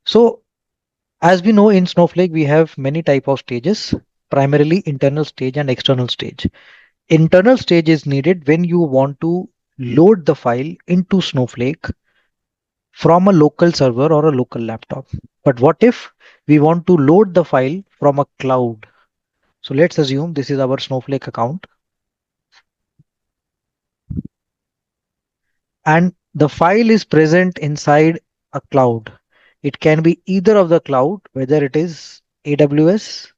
So as we know, in Snowflake, we have many type of stages, primarily internal stage and external stage. Internal stage is needed when you want to load the file into Snowflake from a local server or a local laptop. But what if we want to load the file from a cloud? So let's assume this is our Snowflake account and the file is present inside a cloud. It can be either of the cloud, whether it is AWS,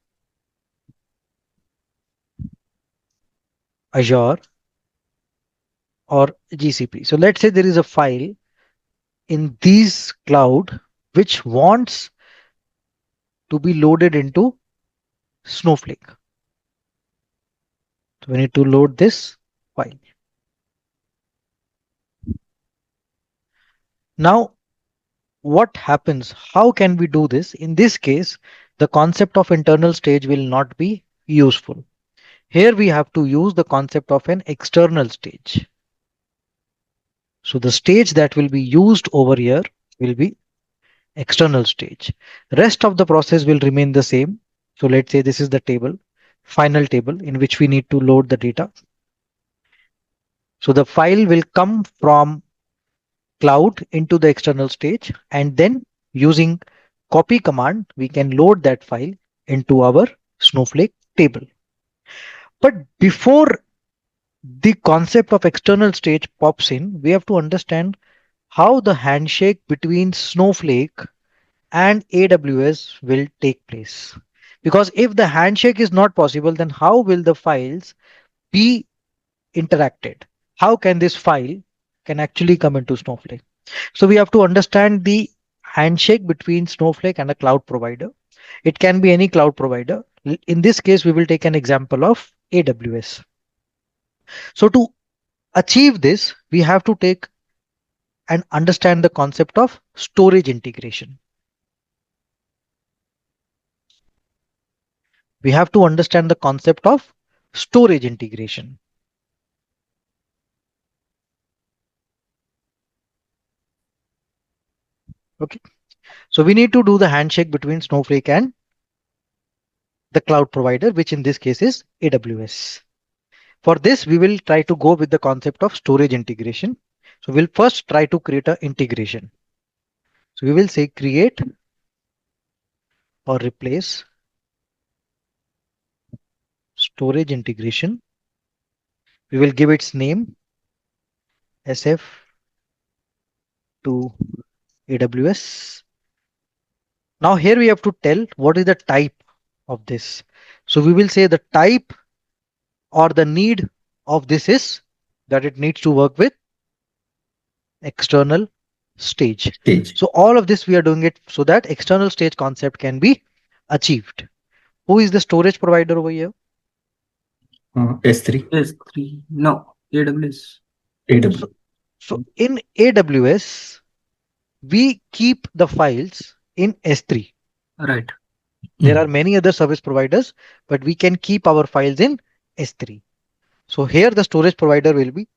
Azure, or GCP. So let's say there is a file in these cloud which wants to be loaded into Snowflake. So we need to load this file. Now, what happens? How can we do this? In this case, the concept of internal stage will not be useful. Here we have to use the concept of an external stage. So the stage that will be used over here will be external stage. Rest of the process will remain the same. So let's say this is the table, final table in which we need to load the data. So the file will come from cloud into the external stage, and then using copy command, we can load that file into our Snowflake table. But before the concept of external stage pops in, we have to understand how the handshake between Snowflake and AWS will take place. Because if the handshake is not possible, then how will the files be interacted? How can this file can actually come into Snowflake? So we have to understand the handshake between Snowflake and a cloud provider. It can be any cloud provider. In this case, we will take an example of AWS. So to achieve this, we have to take and understand the concept of storage integration. We have to understand the concept of storage integration. Okay. So we need to do the handshake between Snowflake and the cloud provider, which in this case is AWS. For this, we will try to go with the concept of storage integration. So we'll first try to create an integration. So we will say create or replace storage integration. We will give its name SF to AWS. Now here we have to tell what is the type of this. So we will say the type or the need of this is that it needs to work with external stage. Stage. So all of this we are doing it so that external stage concept can be achieved. Who is the storage provider over here? S3. S3. No, AWS. So, AWS. so in AWS, we keep the files in S3. Right. There are many other service providers, but we can keep our files in S3. So here the storage provider will be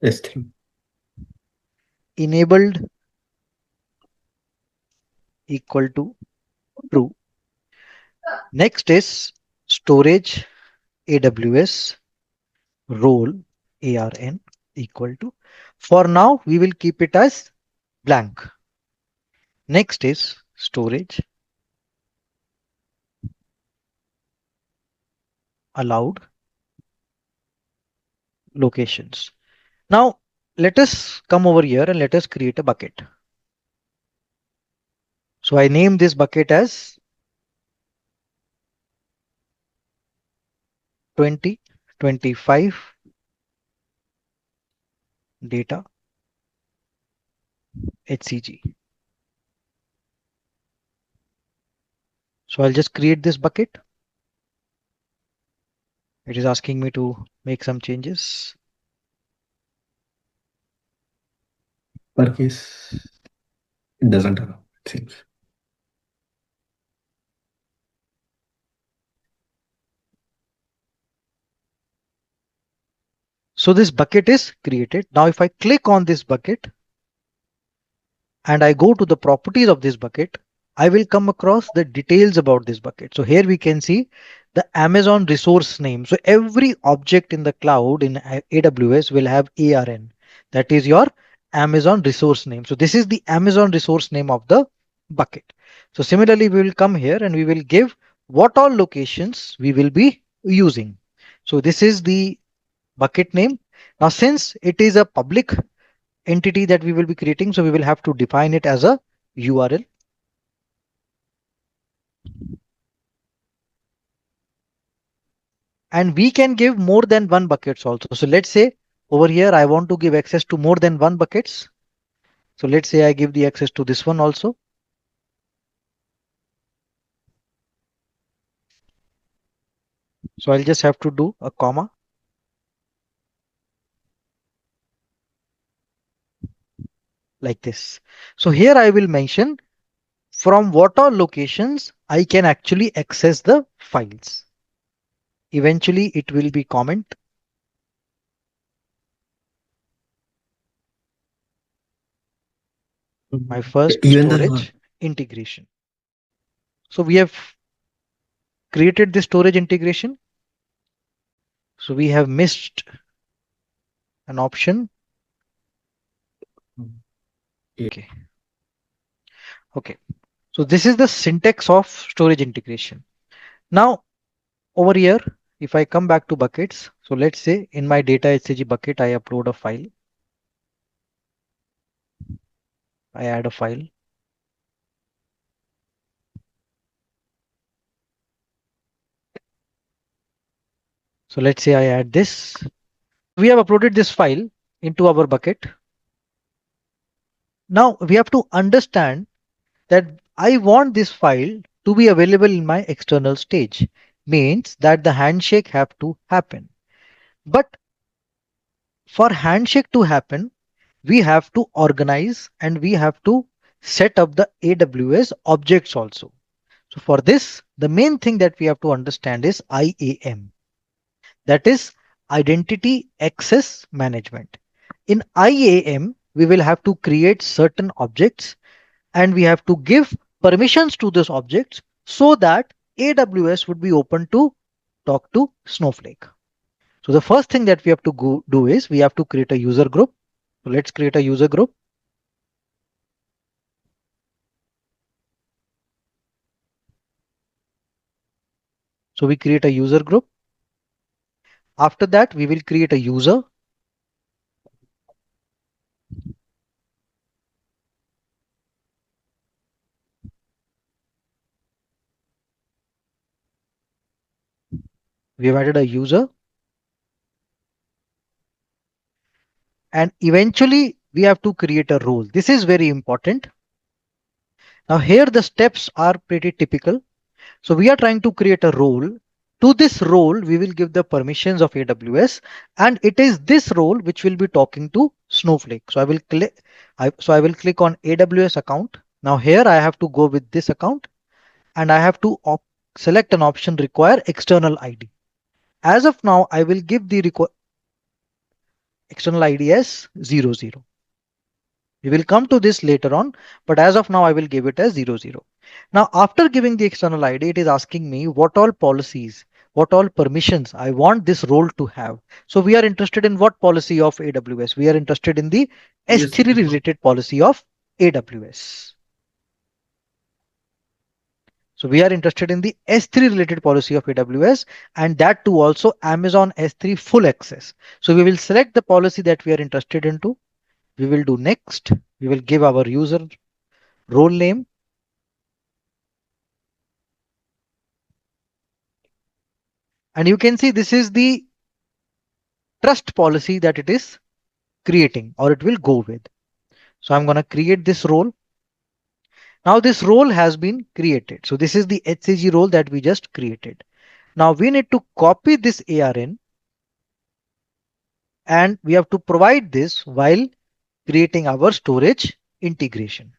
S3. enabled equal to true. Next is storage AWS role ARN equal to. For now, we will keep it as blank. Next is storage allowed locations. Now, let us come over here and let us create a bucket. So I name this bucket as 2025 data HCG. So I'll just create this bucket. It is asking me to make some changes. Per case, it doesn't allow, it seems. So this bucket is created. Now if I click on this bucket, and I go to the properties of this bucket, I will come across the details about this bucket. So here we can see the Amazon resource name. So every object in the cloud in AWS will have ARN. That is your Amazon resource name. So this is the Amazon resource name of the bucket. So similarly, we will come here and we will give what all locations we will be using. So this is the bucket name. Now, since it is a public entity that we will be creating, so we will have to define it as a URL. And we can give more than one buckets also. So let's say over here, I want to give access to more than one buckets. So let's say I give the access to this one also. So I'll just have to do a comma like this. So here I will mention from what all locations I can actually access the files. Eventually it will be comment my first Even the storage integration. So we have created the storage integration. So we have missed an option. Okay. Okay. So this is the syntax of storage integration. Now over here, if I come back to buckets, so let's say in my data HCG bucket, I upload a file. I add a file. So let's say I add this. We have uploaded this file into our bucket. Now we have to understand that I want this file to be available in my external stage. Means that the handshake have to happen. But for handshake to happen, we have to organize and we have to set up the AWS objects also. So for this, the main thing that we have to understand is IAM. That is Identity Access Management. In IAM, we will have to create certain objects and we have to give permissions to those objects so that AWS would be open to talk to Snowflake. So the first thing that we have to do is we have to create a user group. So let's create a user group. So we create a user group. After that, we will create a user. We have added a user. And eventually we have to create a role. This is very important. Now here the steps are pretty typical. So we are trying to create a role. To this role, we will give the permissions of AWS, and it is this role which will be talking to Snowflake. So I will click on AWS account. Now here I have to go with this account and I have to select an option require external ID. As of now, I will give the external ID as 00. We will come to this later on, but as of now, I will give it as 00. Now, after giving the external ID, it is asking me what all policies, what all permissions I want this role to have. So we are interested in what policy of AWS? We are interested in the Yes. S3 related policy of AWS. So we are interested in the S3 related policy of AWS, and that too also Amazon S3 full access. So we will select the policy that we are interested into. We will do next. We will give our user role name. And you can see this is the trust policy that it is creating or it will go with. So I'm going to create this role. Now this role has been created. So this is the HCG role that we just created. Now we need to copy this ARN and we have to provide this while creating our storage integration.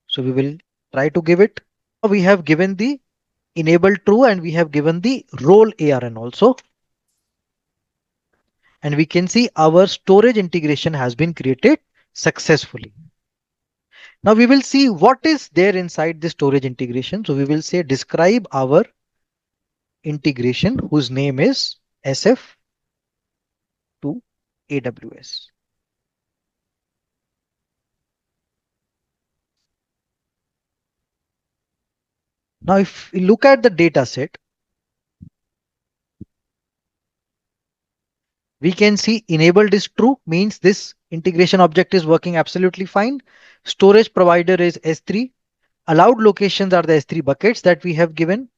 So we will try to give it. We have given the enable true and we have given the role ARN also. And we can see our storage integration has been created successfully. Now we will see what is there inside the storage integration. So we will say describe our integration whose name is SF to AWS. Now if we look at the data set, we can see enabled is true, means this integration object is working absolutely fine. Storage provider is S3. Allowed locations are the S3 buckets that we have given.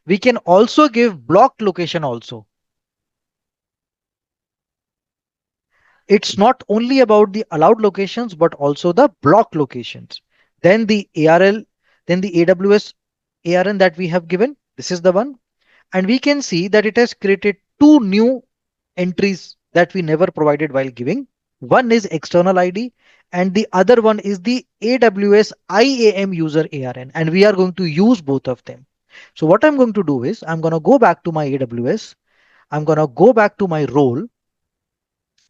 We can also give blocked location also. It's not only about the allowed locations, but also the block locations. Then the ARL, then the AWS ARN that we have given. This is the one. And we can see that it has created two new entries that we never provided while giving. One is external ID and the other one is the AWS IAM user ARN. And we are going to use both of them. So what I'm going to do is I'm going to go back to my AWS. I'm going to go back to my role.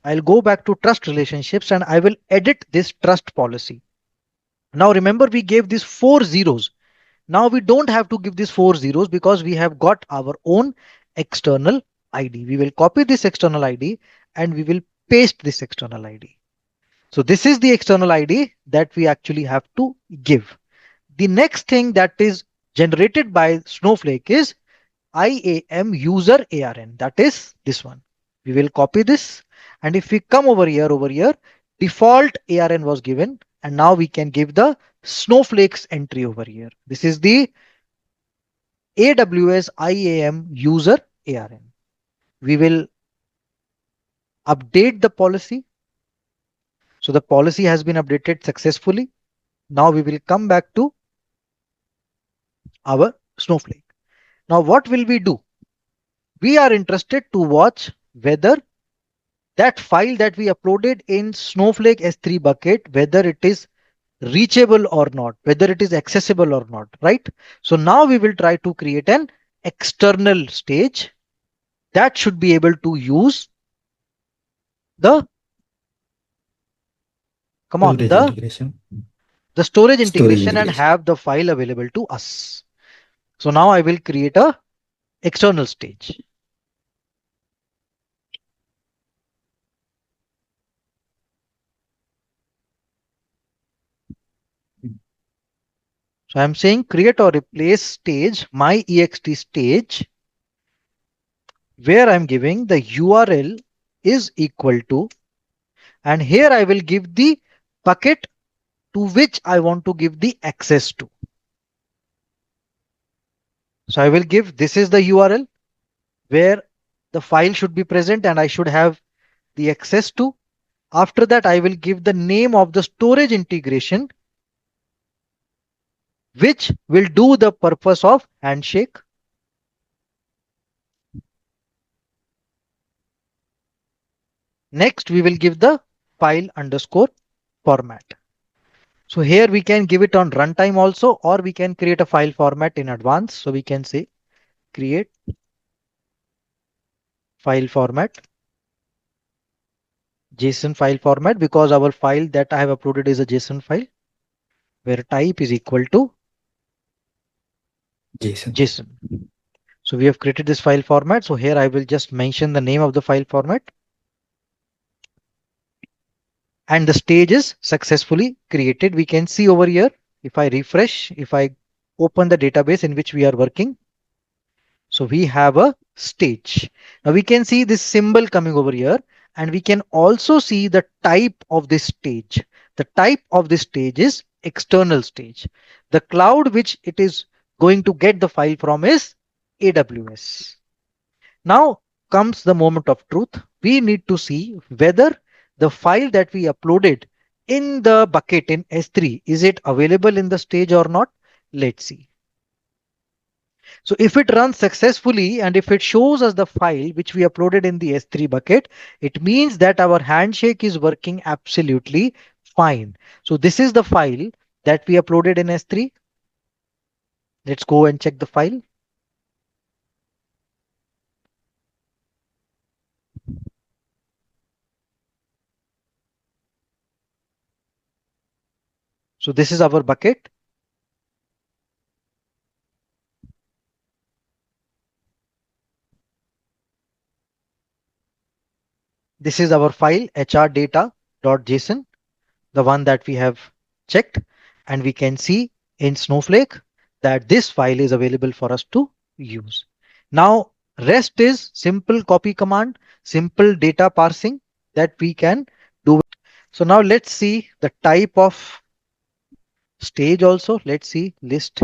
I'll go back to trust relationships and I will edit this trust policy. Now remember we gave these 4 zeros. Now we don't have to give these 4 zeros because we have got our own external ID. We will copy this external ID and we will paste this external ID. So this is the external ID that we actually have to give. The next thing that is generated by Snowflake is IAM user ARN. That is this one. We will copy this. And if we come over here, default ARN was given. And now we can give the Snowflake's entry over here. This is the AWS IAM user ARN. We will update the policy. So the policy has been updated successfully. Now we will come back to our Snowflake. Now what will we do? We are interested to watch whether that file that we uploaded in Snowflake S3 bucket, whether it is reachable or not, whether it is accessible or not, right? So now we will try to create an external stage that should be able to use the, come on, Storage integration. the storage Storage integration and integration. have the file available to us. So now I will create a external stage. So I'm saying create or replace stage, my ext stage, where I'm giving the URL is equal to, and here I will give the bucket to which I want to give the access to. So I will give, this is the URL where the file should be present and I should have the access to. After that, I will give the name of the storage integration, which will do the purpose of handshake. Next, we will give the file underscore format. So here we can give it on runtime also, or we can create a file format in advance. So we can say create file format, JSON file format, because our file that I have uploaded is a JSON file where type is equal to JSON. JSON. So we have created this file format. So here I will just mention the name of the file format. And the stage is successfully created. We can see over here, if I refresh, if I open the database in which we are working, so we have a stage. Now we can see this symbol coming over here, and we can also see the type of this stage. The type of this stage is external stage. The cloud which it is going to get the file from is AWS. Now comes the moment of truth. We need to see whether the file that we uploaded in the bucket in S3, is it available in the stage or not? Let's see. So if it runs successfully and if it shows us the file which we uploaded in the S3 bucket, it means that our handshake is working absolutely fine. So this is the file that we uploaded in S3. Let's go and check the file. So this is our bucket. This is our file hr.data.json, the one that we have checked, and we can see in Snowflake that this file is available for us to use. Now, rest is simple copy command, simple data parsing that we can do. So now let's see the type of stage also. Let's see list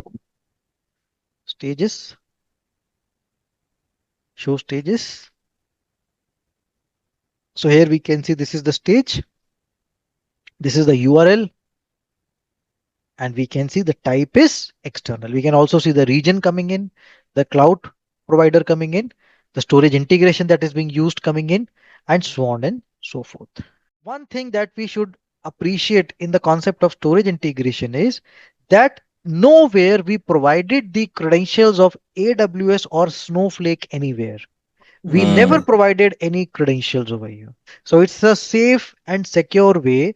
stages, show stages. So here we can see this is the stage, this is the URL, and we can see the type is external. We can also see the region coming in, the cloud provider coming in, the storage integration that is being used coming in, and so on and so forth. One thing that we should appreciate in the concept of storage integration is that nowhere we provided the credentials of AWS or Snowflake anywhere. We never Mm. provided any credentials over here. So it's a safe and secure way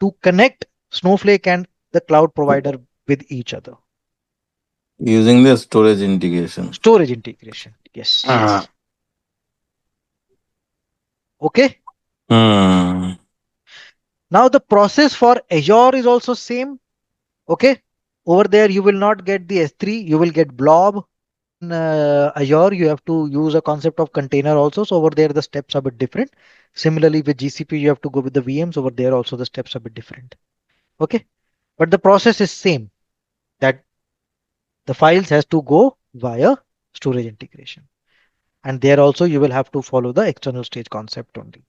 to connect Snowflake and the cloud provider with each other. Using the storage integration. Storage integration. Yes. Ah. Okay. Hmm. Now the process for Azure is also same. Okay. Over there, you will not get the S3, you will get blob. In Azure, you have to use a concept of container also. So over there, the steps are a bit different. Similarly, with GCP, you have to go with the VMs. Over there, also the steps are a bit different. Okay. But the process is same, that the files has to go via storage integration. And there also you will have to follow the external stage concept only.